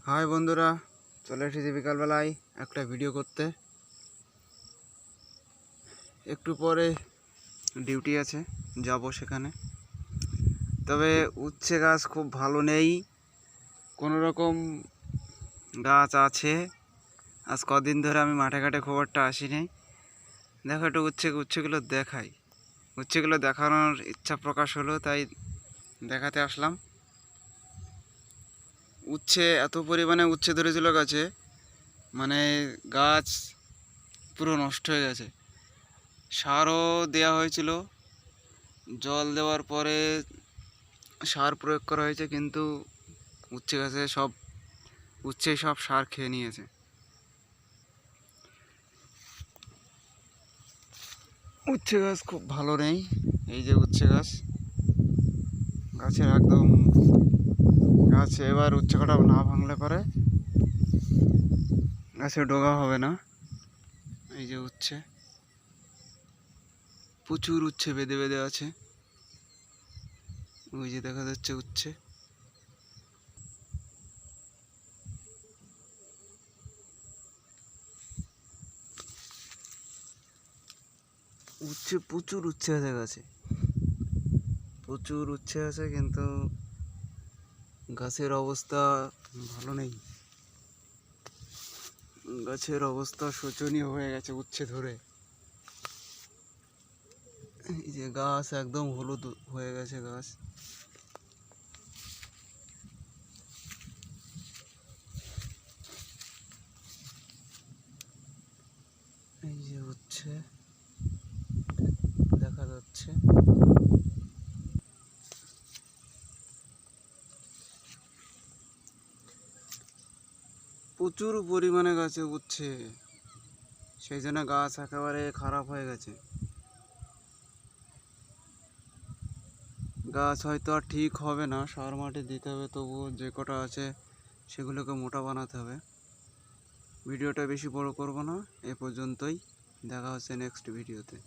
High বন্ধুরা, চলে এসেছি বিকালবেলায় একটা ভিডিও করতে। একটু পরে ডিউটি আছে, যাব সেখানে। তবে উচ্ছে গাছ খুব ভালো নেই, কোনো রকম গাছ আছে। আজ কদিন ধরে আমি মাঠে ঘাটে খুব একটা আসিনি। দেখো একটু উচ্ছেগুলো দেখাই। উচ্ছেগুলো দেখানোর ইচ্ছা প্রকাশ হলো, তাই দেখাতে আসলাম। উচ্ছে এত পরিমাণে উচ্ছে ধরেছিল গাছে, মানে গাছ পুরো নষ্ট হয়ে গেছে। সারও দেওয়া হয়েছিল, জল দেওয়ার পরে সার প্রয়োগ করা হয়েছে, কিন্তু উচ্ছে গাছে সব সার খেয়ে নিয়েছে। উচ্ছে গাছ খুব ভালো নেই। এই যে উচ্ছে গাছের একদম গাছে এবার উচ্ছে কটা না ভাঙলে পরে গাছে ডগা হবে না। এই যে উচ্ছে, প্রচুর উচ্ছে বেঁধে বেঁধে আছে। ওই যে দেখা যাচ্ছে উচ্ছে। প্রচুর উচ্ছে আছে গাছে, প্রচুর উচ্ছে আছে, কিন্তু গাছের অবস্থা ভালো নেই। গাছের অবস্থা শোচনীয় হয়ে গেছে উচ্ছে ধরে। এই যে গাছ একদম হলুদ হয়ে গেছে গাছ। এই যে উচ্ছে দেখা যাচ্ছে। প্রচুর পরিমাণে গাছে উচ্ছে, সেই জন্য গাছ একেবারে খারাপ হয়ে গেছে। গাছ হয়তো আর ঠিক হবে না, সার মাটি দিতে হবে, তবুও যে কটা আছে সেগুলোকে মোটা বানাতে হবে। ভিডিওটা বেশি বড় করব না, এ পর্যন্তই। দেখা হচ্ছে নেক্সট ভিডিওতে।